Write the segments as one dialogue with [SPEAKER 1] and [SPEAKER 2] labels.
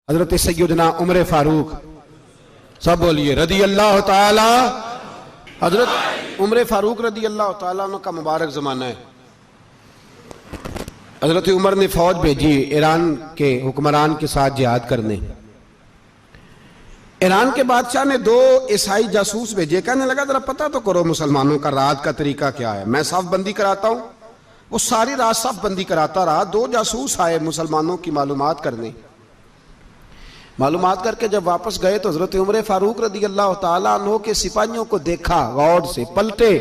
[SPEAKER 1] हजरत सैयदना उमर फारूक, सब बोलिए रदी अल्लाह ताला। हजरत उमर फारूक रदी अल्लाह ताला का मुबारक ज़माना है। हजरत उमर ने फौज भेजी ईरान के हुक्मरान के साथ जिहाद करने। ईरान के बादशाह ने 2 ईसाई जासूस भेजे, कहने लगा जरा पता तो करो मुसलमानों का रात का तरीका क्या है, मैं साफ बंदी कराता हूं। वो सारी रात साफ बंदी कराता रहा। 2 जासूस आए मुसलमानों की मालूमात करने। मालूमात करके जब वापस गए तो हजरत उमर फारूक रदी अल्लाह ताला अन्हो के सिपाहियों को देखा, गौर से पलटे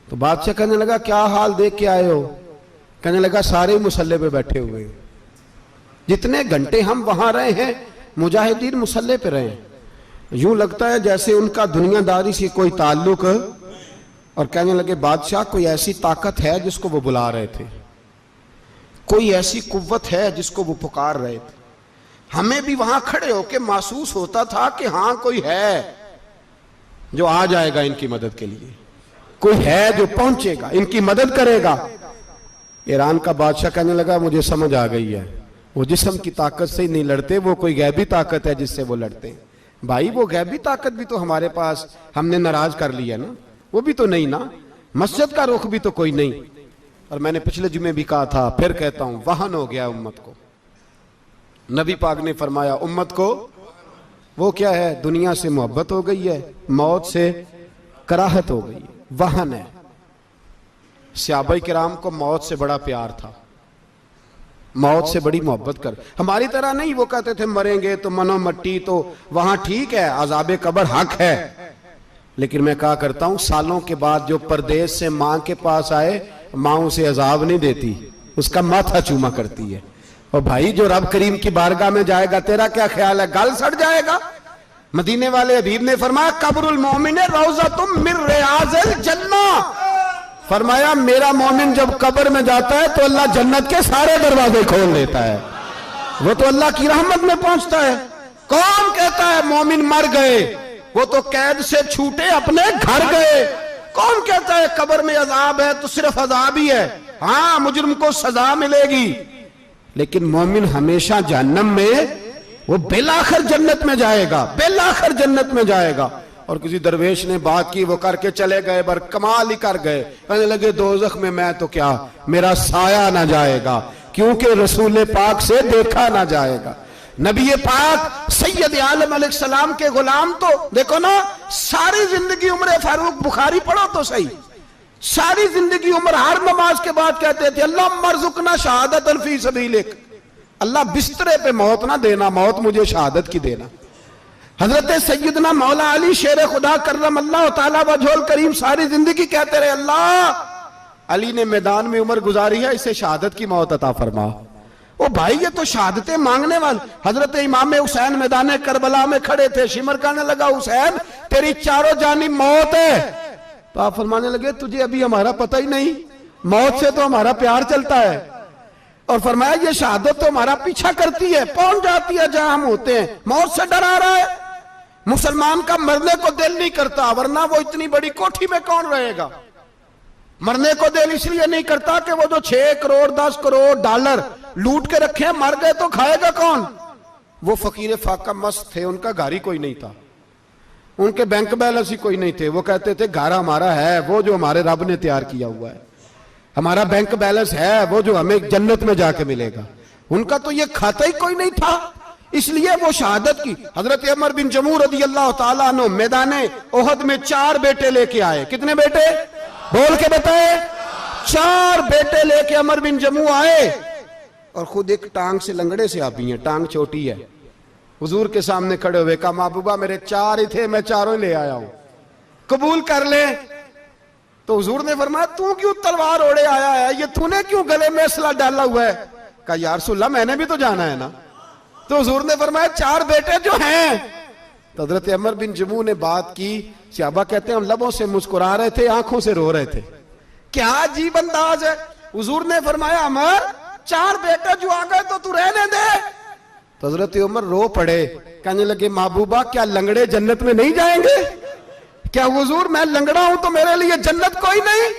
[SPEAKER 1] तो बादशाह कहने लगा क्या हाल देख के आए हो? कहने लगा सारे मुसल्ले पे बैठे हुए, जितने घंटे हम वहां रहे हैं मुजाहिदीन मुसल्ले पे रहे, यूं लगता है जैसे उनका दुनियादारी से कोई ताल्लुक। और कहने लगे बादशाह कोई ऐसी ताकत है जिसको वो बुला रहे थे, कोई ऐसी कुव्वत है जिसको वो पुकार रहे थे। हमें भी वहां खड़े होकर महसूस होता था कि हां कोई है जो आ जाएगा इनकी मदद के लिए, कोई है जो पहुंचेगा इनकी मदद करेगा। ईरान का बादशाह कहने लगा मुझे समझ आ गई है, वो जिस्म की ताकत से ही नहीं लड़ते, वो कोई गैबी ताकत है जिससे वो लड़ते हैं। भाई वो गैबी ताकत भी तो हमारे पास हमने नाराज कर लिया ना, वो भी तो नहीं ना, मस्जिद का रुख भी तो कोई नहीं। और मैंने पिछले जुमे भी कहा था, फिर कहता हूं, वहन हो गया उम्मत को। नबी पाक ने फरमाया उम्मत को वो क्या है, दुनिया से मोहब्बत हो गई है, मौत से कराहत हो गई है, वहन है। सहाबाए किराम को मौत से बड़ा प्यार था, मौत से बड़ी मोहब्बत कर, हमारी तरह नहीं। वो कहते थे मरेंगे तो मनो मट्टी, तो वहां ठीक है, अज़ाबे कब्र हक है। लेकिन मैं कहा करता हूं सालों के बाद जो परदेश से मां के पास आए, मां उसे अजाब नहीं देती, उसका माथा चूमा करती है। और भाई जो रब करीम की बारगाह में जाएगा, तेरा क्या ख्याल है, गल सड़ जाएगा। मदीने वाले हबीब ने फरमाया कब्रुल मोमिन रौज़तुम मिन रियाज़िल जन्ना, फरमाया मेरा मोमिन जब कब्र में जाता है तो अल्लाह जन्नत के सारे दरवाजे खोल देता है, वो तो अल्लाह की रहमत में पहुंचता है। कौन कहता है मोमिन मर गए, वो तो कैद से छूटे अपने घर गए। कौन कहता है कब्र में अजाब है तो सिर्फ अजाब ही है, हाँ मुजरिम को सजा मिलेगी, लेकिन मोमिन हमेशा जहन्नम में, वो बेलाखिर जन्नत में जाएगा, बेलाखिर जन्नत में जाएगा। और किसी दरवेश ने बात की, वो करके चले गए, बर कमाल ही कर गए, कहने लगे दोज़ख में मैं तो क्या, मेरा साया ना जाएगा, क्योंकि रसूल पाक से देखा ना जाएगा। नबी पाक सैयद आलम अलैहिस्सलाम के गुलाम तो देखो ना, सारी जिंदगी उमर फारूक, बुखारी पढ़ो तो सही, सारी जिंदगी उम्र हर नमाज के बाद कहते थे अल्लाह मरजुकना शहादतन फी सबीलिक, अल्लाह बिस्तरे पे मौत ना देना, मौत मुझे शहादत की देना। हजरत सैयदना मौला अली शेर खुदा करम अल्लाह ताला वजहुल करीम सारी जिंदगी कहते रहे अल्लाह अली ने मैदान में उम्र गुजारी है, इसे शहादत की मौत अता फरमा। ओ भाई ये तो शहादतें मांगने वाले। हजरत इमाम हुसैन मैदान करबला में खड़े थे, शिमर कहने लगा हुसैन तेरी चारों जानी मौत है, तो आप फरमाने लगे तुझे अभी हमारा पता ही नहीं, मौत से तो हमारा प्यार चलता है। और फरमाया ये शहादत तो हमारा पीछा करती है, पहुंच जाती है जहां हम होते हैं, मौत से डरा रहा है। मुसलमान का मरने को दिल नहीं करता, वरना वो इतनी बड़ी कोठी में कौन रहेगा। मरने को दिल इसलिए नहीं करता कि वो जो 6 करोड़ 10 करोड़ डॉलर लूट के रखे, मर गए तो खाएगा कौन। वो फकीर फाका मस्त थे, उनका घर ही कोई नहीं था, उनके बैंक बैलेंस ही कोई नहीं थे। वो कहते थे घर हमारा है वो जो हमारे रब ने तैयार किया हुआ है, हमारा बैंक बैलेंस है वो जो हमें जन्नत में जाके मिलेगा। उनका तो ये खाता ही कोई नहीं था, इसलिए वो शहादत की। हजरत उमर बिन जमू रदी अल्लाह ताला अन्हु मैदाने ओहद में 4 बेटे लेके आए। कितने बेटे बोल के बताए? 4 बेटे लेके उमर बिन जमू आए, और खुद एक टांग से लंगड़े से आप ही हैं, टांग छोटी है। हुजूर के सामने खड़े हुए कहा महबूबा मेरे 4 ही थे, मैं 4 ही ले आया हूं, कबूल कर ले। तो हुजूर ने फरमाया तू क्यों तलवार ओढ़े आया है, ये तूने क्यों गले में असला डाला हुआ है? कहा या रसूलल्लाह मैंने भी तो जाना है ना। तो हुजूर ने फरमाया 4 बेटे जो हैं। तो हजरत उमर बिन जमू ने बात की, सहाबा कहते हैं हम लबों से मुस्कुरा रहे थे, आंखों से रो रहे थे, क्या अजीब अंदाज है। हुजूर ने फरमाया उमर 4 बेटे जो आ गए तो तू रहने दे। तो हजरत उमर रो पड़े, कहने लगे महबूबा क्या लंगड़े जन्नत में नहीं जाएंगे? क्या हुजूर मैं लंगड़ा हूं तो मेरे लिए जन्नत कोई नहीं?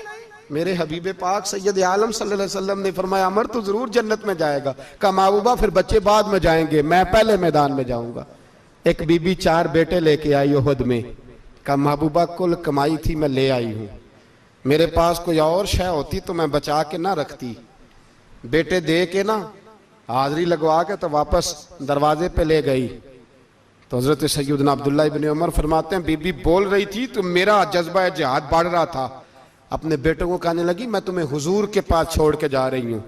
[SPEAKER 1] मेरे हबीब पाक सैयद आलम सल्लल्लाहु अलैहि वसल्लम ने फरमाया अमर तो जरूर जन्नत में जाएगा। कहा महबूबा फिर बच्चे बाद में जाएंगे, मैं पहले मैदान में जाऊंगा। एक बीबी 4 बेटे लेके आई उहद में। कहा महबूबा कुल कमाई थी मैं ले आई हूं, मेरे पास कोई और शय होती तो मैं बचा के ना रखती। बेटे दे के ना हाजिरी लगवा के तो वापस दरवाजे पे ले गई। तो हजरत सैयदना अब्दुल्ला इब्न उमर फरमाते हैं बीबी बोल रही थी तो मेरा जज्बा जिहाद बढ़ रहा था। अपने बेटों को कहने लगी मैं तुम्हें हुजूर के पास छोड़ के जा रही हूं,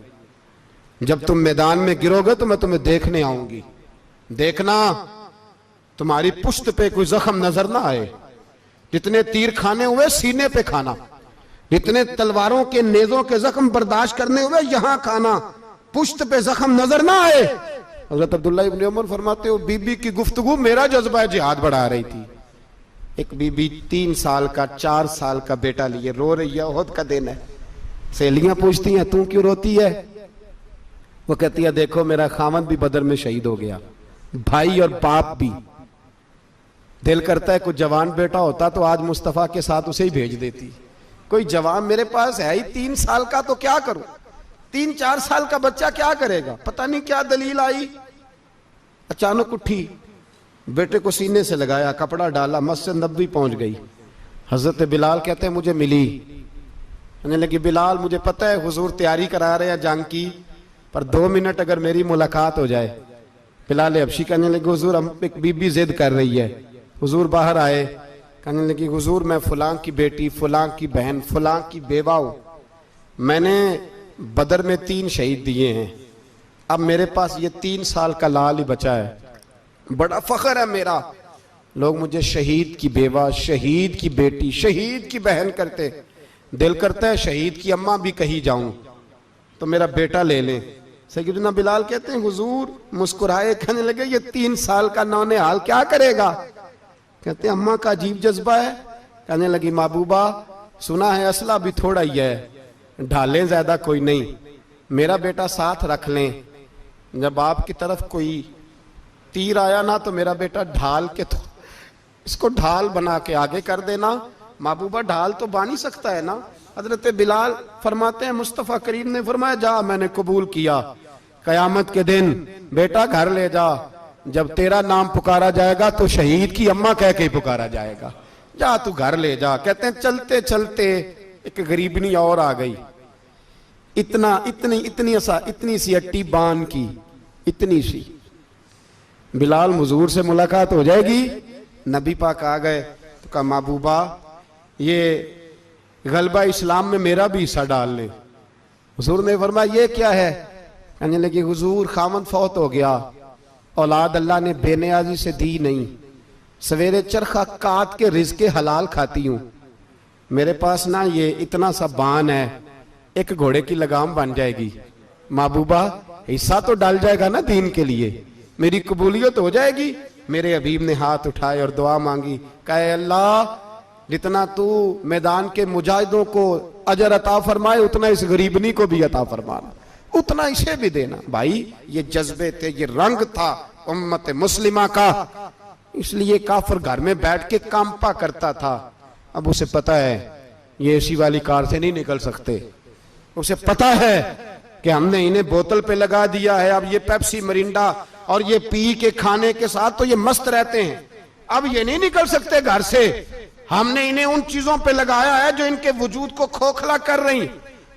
[SPEAKER 1] जब तुम मैदान में गिरोगे तो मैं तुम्हें देखने आऊंगी, देखना तुम्हारी पुश्त पे कोई जख्म नजर ना आए। जितने तीर खाने हुए सीने पे खाना, जितने तलवारों के नेजों के जख्म बर्दाश्त करने हुए यहां खाना, पुश्त पे जख्म नजर ना आए। हजरत अब्दुल्ला इब्न उमर फरमाते हो बीबी की गुफ्तगू मेरा जज्बा जिहाद बढ़ा रही थी। एक बीबी 3 साल का 4 साल का बेटा लिए रो रही है, ओहद का दिन है। सहेलियां पूछती हैं तू क्यों रोती है? वो कहती है देखो मेरा खामद भी बदर में शहीद हो गया, भाई और बाप भी। दिल करता है कोई जवान बेटा होता तो आज मुस्तफा के साथ उसे ही भेज देती। कोई जवान मेरे पास है ही 3 साल का तो क्या करूं, 3-4 साल का बच्चा क्या करेगा? पता नहीं क्या दलील आई, अचानक उठी, बेटे को सीने से लगाया, कपड़ा डाला, मस्जिद नबवी पहुंच गई। हजरत बिलाल कहते हैं मुझे मिली, कहने लगी बिलाल मुझे पता है हुजूर तैयारी करा रहे हैं जंग की, पर 2 मिनट अगर मेरी मुलाकात हो जाए। बिलाल हबशी कहने लगे हुजूर हम एक बीबी जिद कर रही है। हुजूर बाहर आए, कहने लगी हुजूर मैं फलां की बेटी, फलां की बहन, फलां की बेवा हूं, मैंने बदर में 3 शहीद दिए हैं, अब मेरे पास ये 3 साल का लाल ही बचा है, बड़ा फख्र है मेरा। लोग मुझे शहीद की बेवा, शहीद की बेटी, शहीद की बहन करते, दिल करता है शहीद की अम्मा भी कहीं जाऊं तो मेरा बेटा ले लें। सैयदना बिलाल कहते हैं हुजूर मुस्कुराए, कहने लगे ये 3 साल का नौनिहाल क्या करेगा? कहते हैं अम्मा का अजीब जज्बा है। कहने लगी महबूबा सुना है असला भी थोड़ा ही है, ढालें ज्यादा कोई नहीं, मेरा बेटा साथ रख लें, जब आपकी तरफ कोई तीर आया ना तो मेरा बेटा ढाल के तो इसको ढाल बना के आगे कर देना। महबूबा ढाल तो बन ही सकता है ना। हजरत बिलाल फरमाते हैं मुस्तफ़ा करीम ने फरमाया जा मैंने कबूल किया, कयामत के दिन बेटा घर ले जा, जब तेरा नाम पुकारा जाएगा तो शहीद की अम्मा कह के ही पुकारा जाएगा, जा तू घर ले जा। कहते हैं चलते चलते एक गरीबनी और आ गई, इतनी सी अट्टी बान की, इतनी सी। बिलाल हुजूर से मुलाकात हो जाएगी, नबी पाक आ गए तो कहा महबूबा ये गलबा इस्लाम में मेरा भी हिस्सा डाल ले। हुजूर ने फरमाया ये क्या है? कहने लगी हुजूर खामद फौत हो गया, औलाद अल्लाह ने बेनियाजी से दी नहीं, सवेरे चरखा काट के रिज़्क़े हलाल खाती हूं, मेरे पास ना ये इतना सा बान है, एक घोड़े की लगाम बन जाएगी, महबूबा हिस्सा तो डाल जाएगा ना दीन के लिए, मेरी कबूलियत हो जाएगी। मेरे हबीब ने हाथ उठाए और दुआ मांगी, कहे अल्लाह जितना तू मैदान के मुजाहिदों को अजर अता फरमाए उतना इस गरीबनी को भी अता फरमाना, उतना इसे भी देना। भाई ये जज्बे थे, ये रंग था उम्मत मुस्लिमा का, इसलिए काफिर घर में बैठ के कांपा करता था। अब उसे पता है ये एसी वाली कार से नहीं निकल सकते, उसे पता है कि हमने इन्हें बोतल पे लगा दिया है, अब ये पेप्सी मरिंडा और ये पी के खाने के साथ तो ये मस्त रहते हैं, अब ये नहीं निकल सकते घर से, हमने इन्हें उन चीजों पे लगाया है जो इनके वजूद को खोखला कर रही,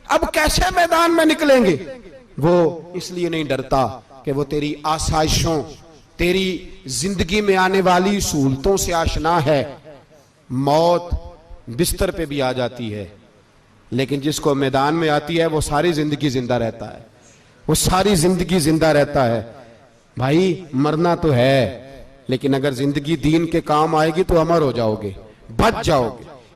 [SPEAKER 1] अब कैसे मैदान में निकलेंगे? वो इसलिए नहीं डरता कि वो तेरी आसाइशों, तेरी जिंदगी में आने वाली सहूलतों से आशना है। मौत बिस्तर पे भी आ जाती है, लेकिन जिसको मैदान में आती है वो सारी जिंदगी जिंदा रहता है, वो सारी जिंदगी जिंदा रहता है। भाई मरना तो है, लेकिन अगर जिंदगी दीन के काम आएगी तो अमर हो जाओगे, बच जाओगे।